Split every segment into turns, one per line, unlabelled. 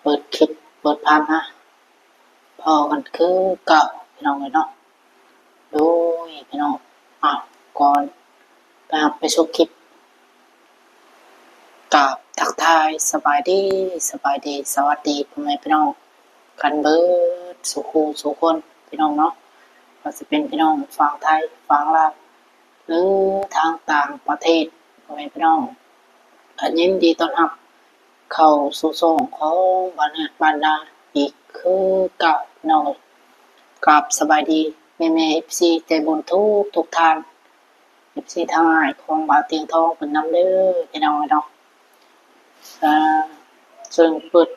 ปิดคลิปเปิดภาพมาพอกันคือเก่าพี่น้องเลยเนาะโดยพี่น้องก่อนไปชมคลิปกับทักทายสบายดีสวัสดีพ่อแม่พี่น้องกันเบิดสุขสุขคนพี่น้องเนาะก็จะเป็นพี่น้องฝั่งไทยฝั่งลาวหรือทางต่างประเทศพ่อแม่พี่น้องยินดีต้อนรับเข้าสู่ช่องของบ้านนาอีกคือเก่าน้องกับสบายดีแม่เอฟซีใจบุญทุกท่านเอฟซีทางอ้ายของบ่าวเตียงทองเป็นนำเด้อพี่น้องเนาะซึ่งเปิด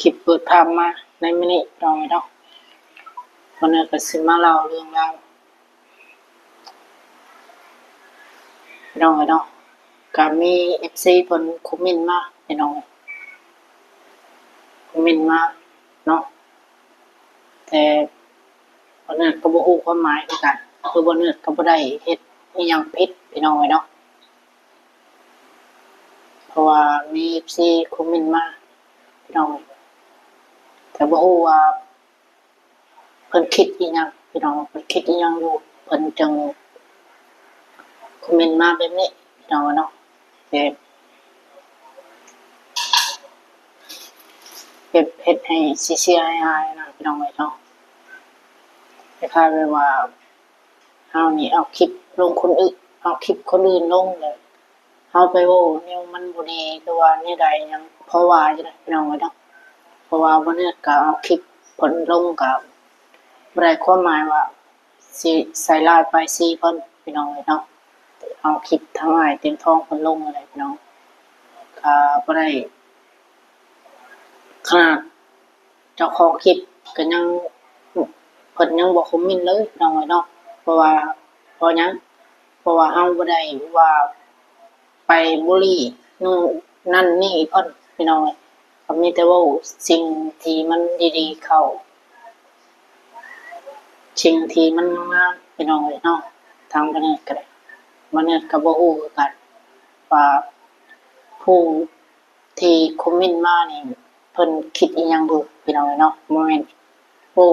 คลิปเปิดภาพมาในมินิน้องเนาะวันนี้ก็สิมาเล่าเรื่องราวพี่น้องเนาะก็มีเอฟซีเพิ่นคอมเมนต์มาพี่น้องคอมเมนต์มาเนาะแต่วันนี้ก็บ่ฮู้ความหมายคือกันคือวันนี้ก็บ่ได้เฮ็ดอิหยังผิดพี่น้องเนาะเพราะว่ามี FC คอมเมนต์มาพี่น้องแต่บ่ฮู้ว่าเพิ่นคิดอีหยังพี่น้องเพิ่นคิดอีหยังอยู่เพิ่นจึงคอมเมนต์มาแบบนี้พี่น้องเนาะเฮ็ดให้เสียหายๆนะพี่น้องเนาะคล้ายๆแบบว่าเฮานี่เอาคลิปลงคนอื่นเอาคลิปคนอื่นลงเลยเฮาไปเว้าแนวมันบ่ดีหรือว่าแนวใดหยังเพราะว่าจังได๋พี่น้องเนาะเพราะว่าบ่เนี่ยก็เอาคลิปเพิ่นลงก็บ่ได้ความหมายว่าสิใส่ร้ายป้ายสีเพิ่นพี่น้องเนาะเอาคลิปทั้งอ้ายเต็มท้องเพิ่นลงอะไรพี่น้องก็บ่ได้ขนาดเจ้าของคลิปก็ยังเพิ่นยังบ่คอมเมนต์เลยพี่น้องเนาะเพราะว่าเพราะหยังเพราะว่าเฮาบ่ได้ว่าไปบุลลีนู่นนั่นนี่เพิ่นพี่น้องก็มีแต่เว้าสิ่งที่มันดีๆเข้าสิ่งที่มันงามพี่น้องเนาะทางประเทศก็ได้ประเทศก็บ่ฮู้คือกันว่าผู้ที่คอมเมนต์มานี่เพิ่นคิดอีหยังอยู่พี่น้องเนาะบ่แม่นโอ้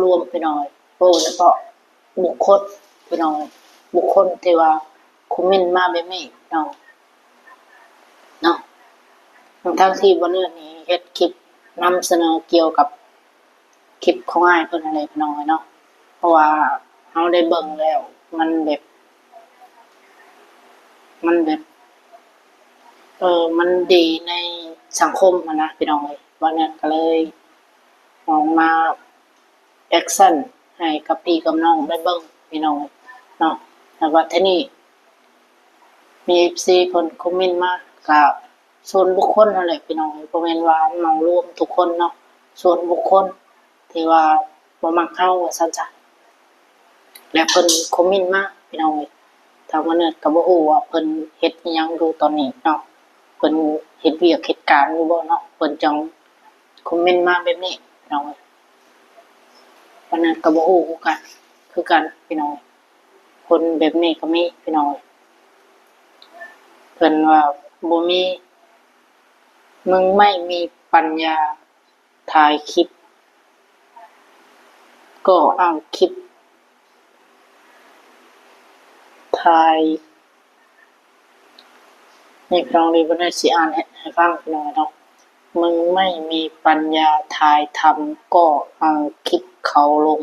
รวมพี่น้องโอ้เฉพาะบุคคลพี่น้องบุคคลที่ว่าคอมเมนต์มาแบบนี้พี่น้องเนาะทั้งที่บ่เรื่องนี้เฮ็ดคลิปนำเสนอเกี่ยวกับคลิปของอ้ายเพิ่นอะไรพี่น้องเนาะเพราะว่าเฮาได้เบิ่งแล้วมันแบบมันดีในสังคมนะพี่น้องวันนี้ก็เลยออกมาแอคชั่นให้กับพี่กับน้องได้เบิ่งพี่น้องเนาะแล้วว่าทีนี้มี FC เพิ่นคอมเมนต์มาก็ส่วนบุคคลนั่นแหละพี่น้องบ่แม่นว่าเหมารวมทุกคนเนาะส่วนบุคคลที่ว่าบ่มักเฮาว่าซั่นจ้ะแล้วเพิ่นคอมเมนต์มาพี่น้องถ้าว่าเนี่ยก็บ่ฮู้ว่าเพิ่นเฮ็ดอิหยังอยู่ตอนนี้เนาะเพิ่นเฮ็ดเวียกเฮ็ดการอยู่บ่เนาะเพิ่นจังคอมเมนต์มาแบบนี้พี่น้องวันนั้นก็บ่ฮู้คือกันพี่น้องคนแบบนี้ก็มีพี่น้องเพิ่นว่าบ่มีมึงไม่มีปัญญาถ่ายคลิปก็เอาคลิปถ่ายนี่พี่น้องนี่บ่ได้สิอ่านให้ฟังพี่น้องเนาะมึงไม่มีปัญญาถ่ายทำก็เอาคลิปเขาลง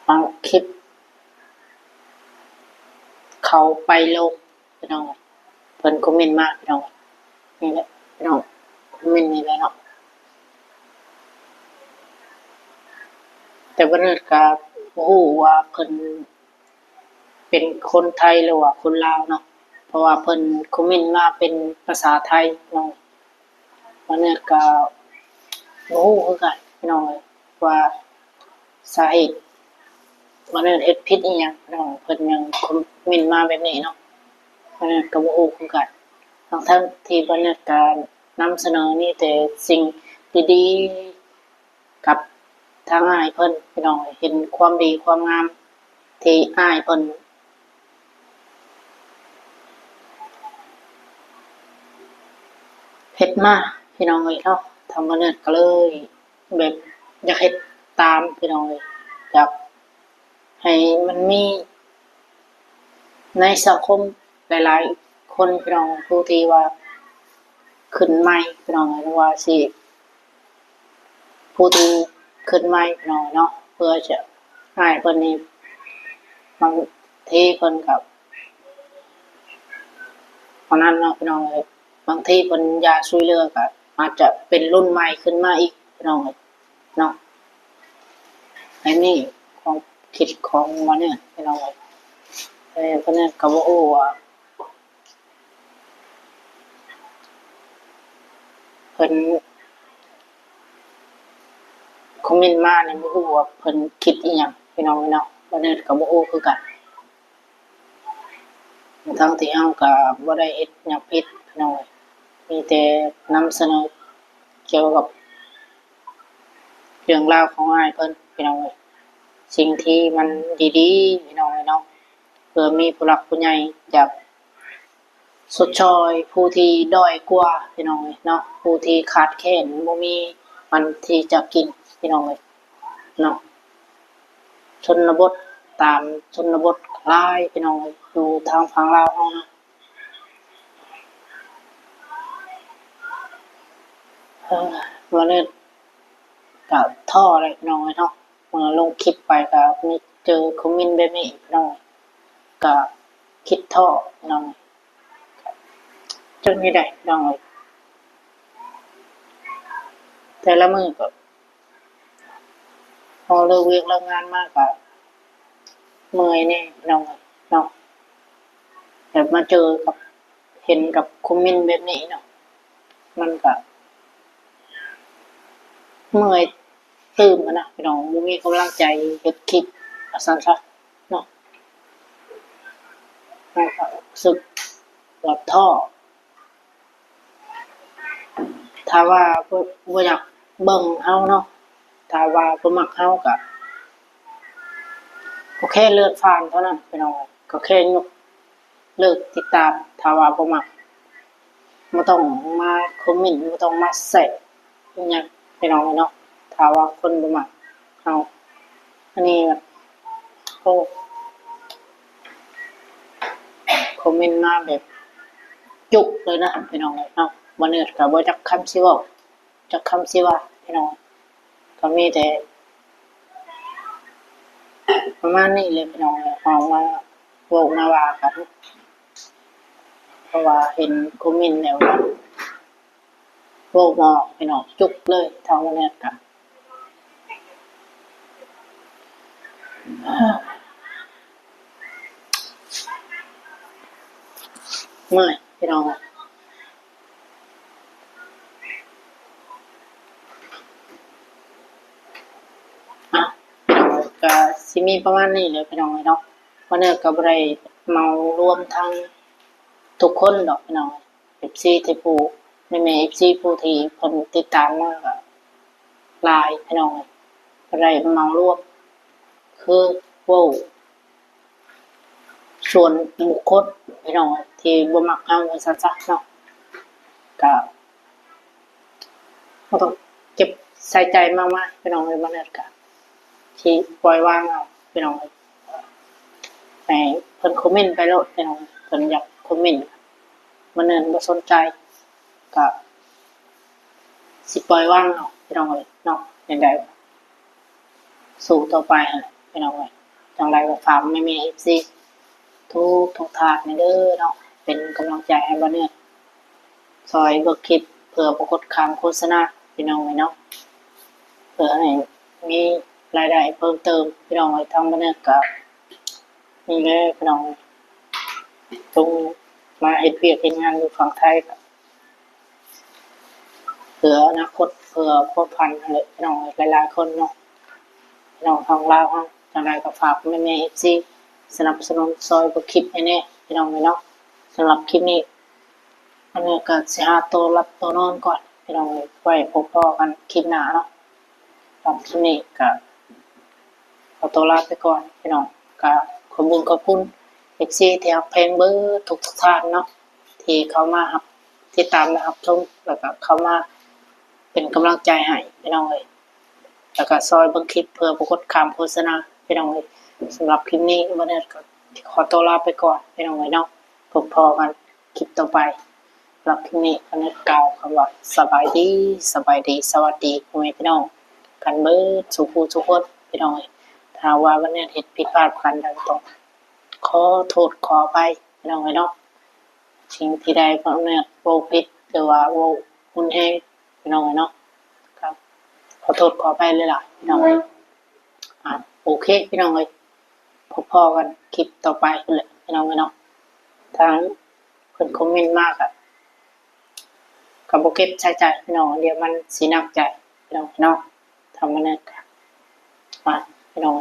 เอาคลิปเขาไปลงพี่น้องเพิ่นคอมเมนต์มาพี่น้องนี่แหละพี่น้องคอมเมนต์นี่แหละเนาะแต่ว่าเรื่องก็บ่ฮู้ว่าเพิ่นเป็นคนไทยหรือว่าคนลาวเนาะเพราะว่าเพิ่นคอมเมนต์มาเป็นภาษาไทยเนาะวันนี้ก็บ่ฮู้คือกันพี่น้องว่าสาเหตุวันนี้เฮ็ดผิดอีหยังน้องเพิ่นยังคอมเมนต์มาแบบนี้เนาะวันนี้ก็บ่ฮู้คือกันทั้งที่วันนี้ก็นำเสนอนี่แต่สิ่งดีๆกับทางอ้ายเพิ่นพี่น้องเห็นความดีความงามที่อ้ายเพิ่น เฮ็ดมาพี่น้องเอ้ยเนาะทางบ้านเนิดก็เลยแบบอยากเฮ็ดตามพี่น้องเอ้ยอยากให้มันมีในสังคมหลายๆคนพี่น้องผู้ที่ว่าขึ้นใหม่พี่น้องเอ้ยหรือว่าสิผู้ที่ขึ้นใหม่พี่น้องเนาะเพื่อจะให้เพิ่นนี่บางทีเพิ่นก็เพราะนั้นเนาะพี่น้องเอ้ยบางทีเพิ่นอยากช่วยเหลือก็อาจจะเป็นรุ่นใหม่ขึ้นมาอีกพี่น้องเอ้ยเนาะอันนี้ความคิดของมันเนี่ยพี่น้องเอ้ยเพิ่นเนี่ยก็บ่ฮู้ว่าเพิ่นคอมเมนต์มาเนี่ยบ่ฮู้ว่าเพิ่นคิดอีหยังพี่น้องเอ้ยเนาะบ่เนี่ยก็บ่ฮู้คือกันทั้งที่เฮาก็บ่ได้เฮ็ดหยังผิดพี่น้องเอ้ยมีแต่นำเสนอเกี่ยวกับเรื่องราวของอ้ายเพิ่นพี่น้องเอ้ยสิ่งที่มันดีๆพี่น้องเอ้ยเนาะเพื่อมีผู้หลักผู้ใหญ่อยากชดเชยผู้ที่ด้อยกว่าพี่น้องเอ้ยเนาะผู้ที่ขาดแคลนบ่มีมันที่จะกินพี่น้องเอ้ยเนาะชนบทตามชนบทหลายพี่น้องเอ้ยอยู่ทางฝั่งลาวเฮาเนาะเออว่าเนี่ยก็ท้อเลยพี่น้องเอ้ยเนาะเมื่อลงคลิปไปก็มีเจอคอมเมนต์แบบนี้พี่น้องก็คิดท้อพี่น้องจังได๋ได้พี่น้องเอ้ยแต่ละมื้อก็พอเลิกเวียกเลิกงานมาก็เมื่อยแน่พี่น้องเอ้ยเนาะแบบมาเจอกับเห็นกับคอมเมนต์แบบนี้เนาะมันก็เมื่อยตื้มอะนะพี่น้องบ่มีกำลังใจเฮ็ดคลิปว่าซั่นซะเนาะมันก็รู้สึกว่าท้อถ้าว่าบ่อยากเบิ่งเฮาเนาะถ้าว่าบ่มักเฮาก็แค่เลื่อนผ่านเท่านั้นพี่น้องก็แค่ยกเลิกติดตามถ้าว่าบ่มักบ่ต้องมาคอมเมนต์บ่ต้องมาแซะอิหยังพี่น้องเนาะถ้าว่าคนบ่มักเฮาอันนี้แบบโอ้คอมเมนต์มาแบบจุกเลยนะพี่น้องเนาะบ่เนิดก็บ่จักคำสิเว้าจักคำสิว่าพี่น้องก็มีแต่ประมาณนี้เลยพี่น้องเอามาเว้ามาว่ากันเพราะว่าเห็นคอมเมนต์แล้วมันเว้าบ่ออกพี่น้องจุกเลยเท่านั้นก็เมื่อยพี่น้องอ่ะพี่น้องก็สิมีประมาณนี้เลยพี่น้องเนาะวันนี้ก็บ่ได้เมารวมทั้งทุกคนดอกพี่น้อง FC ที่ผู้แม่ FC ผู้ที่เพิ่นติดตามมาก็หลายพี่น้องบ่ได้เมารวมคือเว้าส่วนบุคคลพี่น้องที่บ่มักเฮาว่าซั่นซะเนาะก็บ่ต้องเก็บใส่ใจมากๆพี่น้องเอ้ยบ่นั้นก็สิปล่อยวางเอาพี่น้องให้เพิ่นคอมเมนต์ไปโลดพี่น้องเพิ่นอยากคอมเมนต์บ่นั้นบ่สนใจก็สิปล่อยวางเอาพี่น้องเอ้ยเนาะจั่งใดสู้ต่อไปหั่นแหละพี่น้องเอ้ยจั่งใดก็ฝากแม่ FC ทุกท่านนี่เด้อเนาะเป็นกำลังใจให้บ่เนี่ยช่วยเบิกคลิปเพื่อบ่กดข้ามโฆษณาพี่น้องเอ้ยเนาะเพื่อให้มีรายได้เพิ่มเติมพี่น้องเอ้ยทางบ่เนี่ยก็นี่แหละพี่น้องต้องมาเฮ็ดเวียกเฮ็ดงานอยู่ฝั่งไทยก็เพื่ออนาคตเพื่อพ่อพันธุ์นั่นแหละพี่น้องหลายๆคนเนาะพี่น้องฝั่งลาวเฮาจั่งใดก็ฝากแม่ๆ FC สนับสนุนซอยเบิกคลิปให้แน่พี่น้องเอ้ยเนาะสำหรับคลิปนี้อันนี้ก็สิหาตัวหลับตัวนอนก่อนพี่น้องเอ้ยไว้พบพ้อกันคลิปหน้าเนาะสำหรับคลิปนี้ก็ขอตัวลาไปก่อนพี่น้องก็ขอบคุณ FC ที่รับเพลงเบิดทุกท่านเนาะที่เข้ามารับ ติดตามนะครับชมแล้วก็เข้ามาเป็นกำลังใจให้พี่น้องเลยแล้วก็ซอยเบิ่งคลิปเพื่อบ่กดข้ามโฆษณาพี่น้องเลยสำหรับคลิปนี้วันนี้ก็ขอตัวลาไปก่อนพี่น้องเลยเนาะพบพอกันคลิปต่อไปสำหรับคลิปนี้วันนี้กล่าวคำว่าสบายดีสวัสดีพ่อแม่พี่น้องกันเบิดสุขทุกคนพี่น้องเลยถ้าว่าวันนี้เฮ็ดผิดพลาดกันใดต้องขอโทษขออภัยพี่น้องเลยเนาะสิ่งที่ใดก็เนี่ยโวผิดหรือว่าโวคุณแฮงพี่น้องเลยเนาะครับขอโทษขออภัยเลยล่ะพี่น้องเลยโอเคพี่น้องเลยพบพอกันคลิปต่อไปเลยพี่น้องเลยเนาะทางเพิ่นคอมเมนต์มากอ่ะกับโบเก็บใช้ใจพี่น้องเดี๋ยวมันสีหนักใจพี่น้องเนาะทำมันเนี่ยมาพี่น้อง